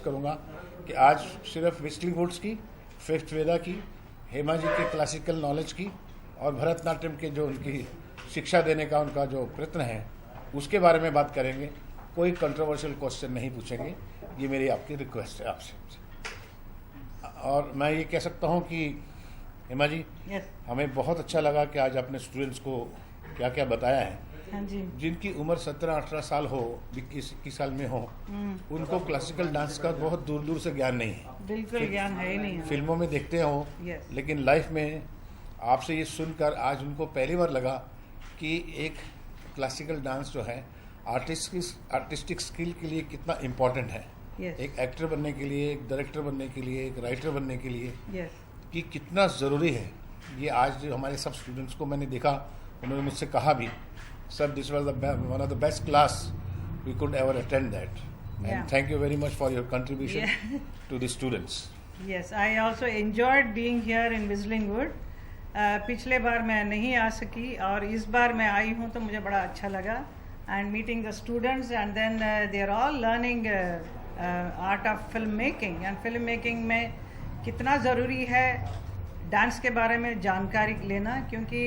करूँगा कि आज सिर्फ व्हिस्लिंग वुड्स की, फिफ्थ वेदा की, हेमा जी के क्लासिकल नॉलेज की और भरतनाट्यम के जो उनकी शिक्षा देने का उनका जो प्रयत्न है उसके बारे में बात करेंगे। कोई कंट्रोवर्शियल क्वेश्चन नहीं पूछेंगे, ये मेरी आपकी रिक्वेस्ट है आपसे। और मैं ये कह सकता हूँ कि हेमा जी, हमें बहुत अच्छा लगा कि आज आपने स्टूडेंट्स को क्या क्या बताया है। हाँ जी। जिनकी उम्र 17-18 साल हो, 21 साल में हो, उनको क्लासिकल डांस का बहुत दूर दूर से ज्ञान नहीं है। बिल्कुल ज्ञान है ही नहीं। फिल्मों में देखते हो, लेकिन लाइफ में आपसे ये सुनकर आज उनको पहली बार लगा कि एक क्लासिकल डांस जो है आर्टिस्टिक स्किल के लिए कितना इम्पोर्टेंट है। एक एक्टर बनने के लिए, एक डायरेक्टर बनने के लिए, एक राइटर बनने के लिए कि कितना ज़रूरी है। ये आज जो हमारे सब स्टूडेंट्स को मैंने देखा, उन्होंने मुझसे कहा भी, sir this was one of the best class we could ever attend that, and thank you very much for your contribution to the students. Yes, I also enjoyed being here in Whistling Wood. पिछले बार मैं नहीं आ सकी और इस बार मैं आई हूँ तो मुझे बड़ा अच्छा लगा, and meeting the students, and then they are all learning art of film making. And film making में कितना ज़रूरी है डांस के बारे में जानकारी लेना, क्योंकि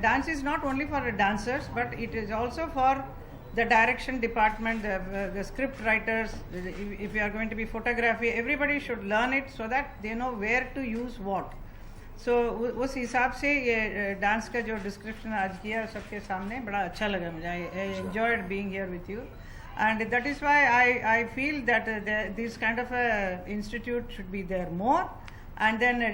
dance is not only for dancers but it is also for the direction department, the script writers. If you are going to be photography, everybody should learn it so that they know where to use what. So उस हिसाब से ये dance का जो description आज किया सबके सामने बड़ा अच्छा लगा मुझे। I enjoyed being here with you, and that is why I feel that this kind of a institute should be there more. And then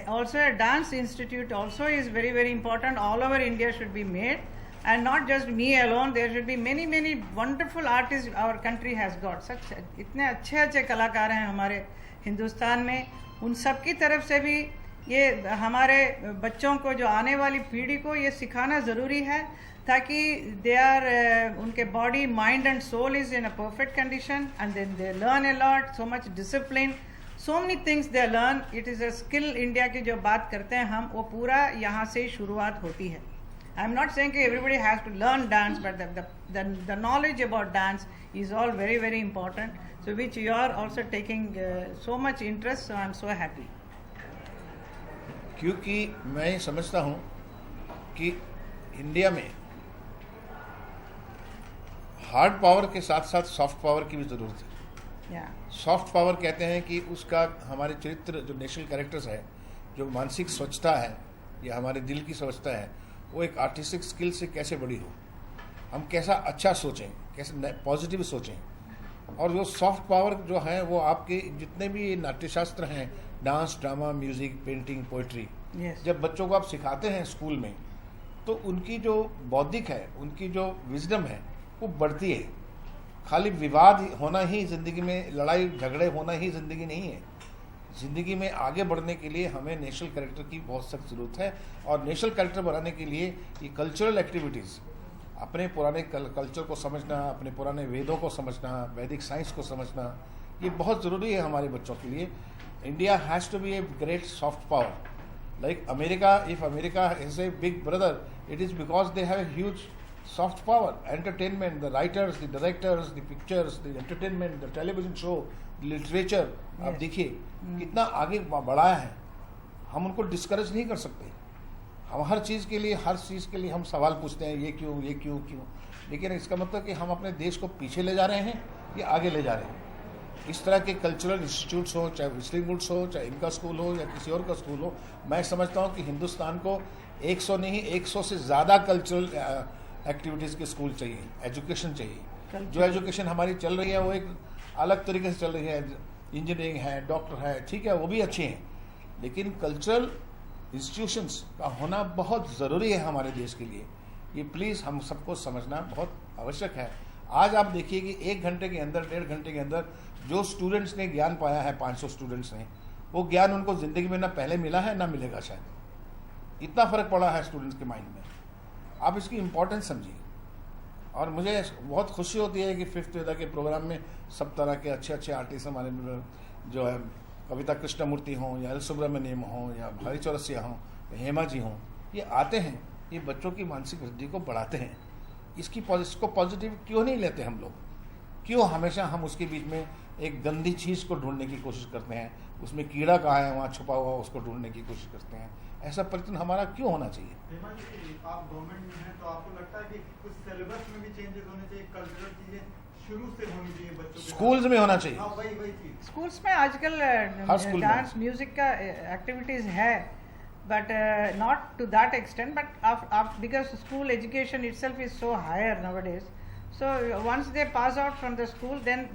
also a dance institute also is very very important. All over India should be made. And not just me alone, there should be many wonderful artists our country has got. Such इतने अच्छे कलाकार हैं हमारे हिंदुस्तान में, उन सब की तरफ से भी ये हमारे बच्चों को, जो आने वाली पीढ़ी को ये सिखाना ज़रूरी है, ताकि दे आर उनके body, mind and soul is in a perfect condition, and then they learn a lot, so much discipline, so many things they learn. It is a skill India की जो बात करते हैं हम, वो पूरा यहाँ से ही शुरुआत होती है। I'm not saying that everybody has to learn dance, but the knowledge about dance is all very very important. So which you are also taking so much interest. So I'm so happy. क्योंकि मैं समझता हूँ कि India में hard power के साथ साथ soft power की भी ज़रूरत है। सॉफ्ट पावर कहते हैं कि उसका हमारे चरित्र, जो नेशनल कैरेक्टर्स है, जो मानसिक स्वच्छता है या हमारे दिल की स्वच्छता है, वो एक आर्टिस्टिक स्किल से कैसे बड़ी हो, हम कैसा अच्छा सोचें, कैसे पॉजिटिव सोचें। और वो सॉफ्ट पावर जो है वो आपके जितने भी नाट्यशास्त्र हैं, dance, drama, music, painting, poetry, जब बच्चों को आप सिखाते हैं स्कूल में, तो उनकी जो बौद्धिक है, उनकी जो विजडम है, वो बढ़ती है। खाली विवाद होना ही ज़िंदगी में, लड़ाई झगड़े होना ही ज़िंदगी नहीं है। ज़िंदगी में आगे बढ़ने के लिए हमें नेशनल कैरेक्टर की बहुत सख्त ज़रूरत है, और नेशनल कैरेक्टर बनाने के लिए ये कल्चरल एक्टिविटीज़, अपने पुराने कल्चर को समझना, अपने पुराने वेदों को समझना, वैदिक साइंस को समझना, ये बहुत ज़रूरी है हमारे बच्चों के लिए। India has to be a great soft power like America. If America is a big brother, it is because they have a huge soft power, entertainment, the writers, the directors, the pictures, the entertainment, the television show, literature. आप देखिए कितना आगे बढ़ाया है। हम उनको discourage नहीं कर सकते। हम हर चीज़ के लिए हम सवाल पूछते हैं, ये क्यों, ये क्यों, लेकिन इसका मतलब कि हम अपने देश को पीछे ले जा रहे हैं या आगे ले जा रहे हैं। इस तरह के कल्चरल इंस्टीट्यूट्स हो, चाहे व्हिस्लिंग वुड्स हो, चाहे इनका स्कूल हो या किसी और का स्कूल हो, मैं समझता हूँ कि हिंदुस्तान को 100 नहीं 100 से ज़्यादा कल्चरल एक्टिविटीज़ के स्कूल चाहिए, एजुकेशन चाहिए। जो एजुकेशन हमारी चल रही है वो एक अलग तरीके से चल रही है, इंजीनियरिंग है, डॉक्टर है, ठीक है, वो भी अच्छे हैं, लेकिन कल्चरल इंस्टीट्यूशंस का होना बहुत ज़रूरी है हमारे देश के लिए। ये प्लीज़ हम सबको समझना बहुत आवश्यक है। आज आप देखिए कि 1 घंटे के अंदर, 1.5 घंटे के अंदर जो स्टूडेंट्स ने ज्ञान पाया है, 500 स्टूडेंट्स ने, वो ज्ञान उनको ज़िंदगी में ना पहले मिला है ना मिलेगा शायद। इतना फ़र्क पड़ा है स्टूडेंट्स के माइंड में। आप इसकी इम्पोर्टेंस समझिए। और मुझे बहुत खुशी होती है कि फिफ्थ वेदा के प्रोग्राम में सब तरह के अच्छे आर्टिस्ट हमारे जो है, कविता कृष्णमूर्ति हों या एल सुब्रमण्यम हों या भाई चौरसिया हों, हेमा जी हों, ये आते हैं, ये बच्चों की मानसिक वृद्धि को बढ़ाते हैं। इसको पॉजिटिव क्यों नहीं लेते हम लोग? क्यों हमेशा हम उसके बीच में एक गंदी चीज़ को ढूंढने की कोशिश करते हैं, उसमें कीड़ा कहाँ है वहाँ छुपा हुआ उसको ढूंढने की कोशिश करते हैं। ऐसा प्रयत्न हमारा क्यों होना चाहिए? आप गवर्नमेंट में हैं तो आपको लगता है कि कुछ सिलेबस में भी चेंजेस होने चाहिए, कल्चरल चीजें शुरू से होनी चाहिए बच्चों के स्कूल्स में होना चाहिए। वही चीज स्कूल्स में आजकल डांस म्यूजिक का एक्टिविटीज है, but not to that extent, but because school education itself is so higher nowadays, so once they pass out from the school, then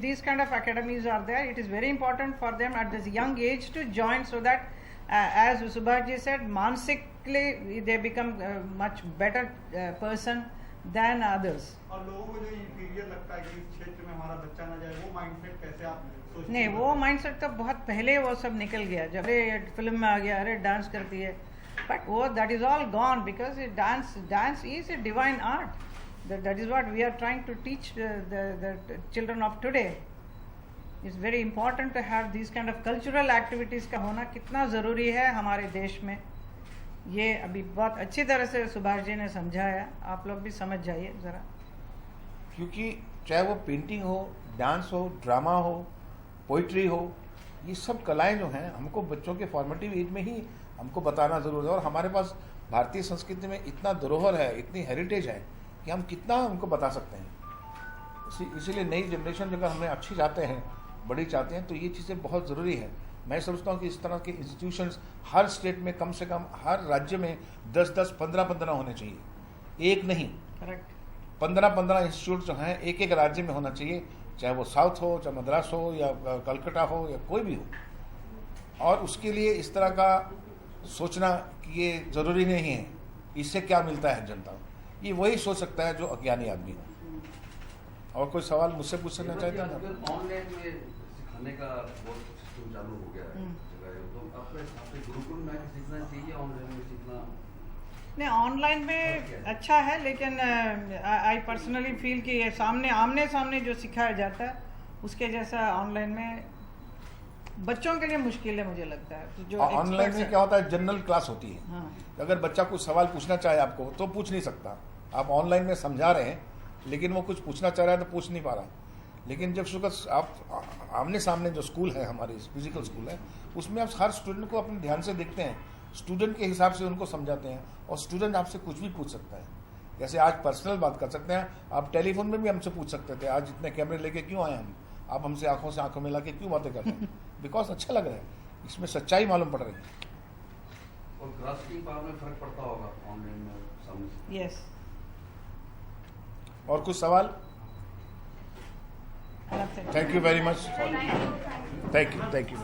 these kind of academies are there. It is very important for them at this young age to join, so that as Subhash ji said, mansikly they become much better person than others. और लोगों को जो inferior लगता है कि इस क्षेत्र में हमारा बच्चा ना जाए, वो माइंडसेट कैसे आप सोचते हैं? नहीं, वो माइंडसेट तो बहुत पहले वो सब निकल गया, जब अरे फिल्म में आ गया, अरे डांस करती है, बट वो that is all gone, because dance is a divine art. That is what we are trying to teach the children of today. It's very important to have these kind of cultural activities का होना कितना ज़रूरी है हमारे देश में. ये अभी बहुत अच्छी तरह से सुभाष जी ने समझाया, आप लोग भी समझ जाइए ज़रा. क्योंकि चाहे वो पेंटिंग हो, डांस हो, ड्रामा हो, पोइट्री हो, ये सब कलाएं जो हैं हमको बच्चों के फॉर्मेटिव एज में ही हमको बताना ज़रूरी है. और हमारे पास भारतीय संस्कृति में इतना धरोहर है, इतनी हेरिटेज है कि हम कितना उनको बता सकते हैं. इसीलिए नई जनरेशन अगर हमें अच्छी चाहते हैं, बड़ी चाहते हैं, तो ये चीज़ें बहुत ज़रूरी है. मैं समझता हूँ कि इस तरह के इंस्टीट्यूशंस हर स्टेट में कम से कम, हर राज्य में 10-10, 15-15 होने चाहिए, एक नहीं. करेक्ट. 15-15 इंस्टीट्यूट जो हैं एक एक राज्य में होना चाहिए, चाहे वो साउथ हो, चाहे मद्रास हो, या कलकत्ता हो, या कोई भी हो. और उसके लिए इस तरह का सोचना कि ये ज़रूरी नहीं है, इससे क्या मिलता है जनता, ये वही सोच सकता है जो अज्ञानी आदमी हो. और कोई सवाल मुझसे पूछना चाहते हैं? ऑनलाइन में सिखाने का बहुत सिस्टम चालू हो गया है, तो आपके गुरुकुल में सीखना चाहिए, ऑनलाइन में सीखना नहीं, ऑनलाइन में अच्छा है, लेकिन आई पर्सनली फील कि ये आमने सामने जो सिखाया जाता है उसके जैसा ऑनलाइन में बच्चों के लिए मुश्किल है, मुझे लगता है. जो ऑनलाइन में क्या होता है, जनरल क्लास होती है. हाँ. अगर बच्चा कुछ सवाल पूछना चाहे आपको तो पूछ नहीं सकता. आप ऑनलाइन में समझा रहे हैं, लेकिन वो कुछ पूछना चाह रहा है तो पूछ नहीं पा रहा. लेकिन जब सुबह आप आमने सामने जो स्कूल है, हमारी फिजिकल स्कूल है, उसमें आप हर स्टूडेंट को अपने ध्यान से देखते हैं, स्टूडेंट के हिसाब से उनको समझाते हैं, और स्टूडेंट आपसे कुछ भी पूछ सकता है. जैसे आज पर्सनल बात कर सकते हैं, आप टेलीफोन में भी हमसे पूछ सकते थे, आज इतने कैमरे लेके क्यों आए हम, आप हमसे आंखों से आंखों मिला के क्यों बातें करते हैं? बिकॉज अच्छा लग रहा है, इसमें सच्चाई मालूम पड़ रही है. और ग्रास्पिंग पावर में फर्क पड़ता होगा ऑनलाइन में सामने. यस. और कुछ सवाल? Thank you very much. Thank you.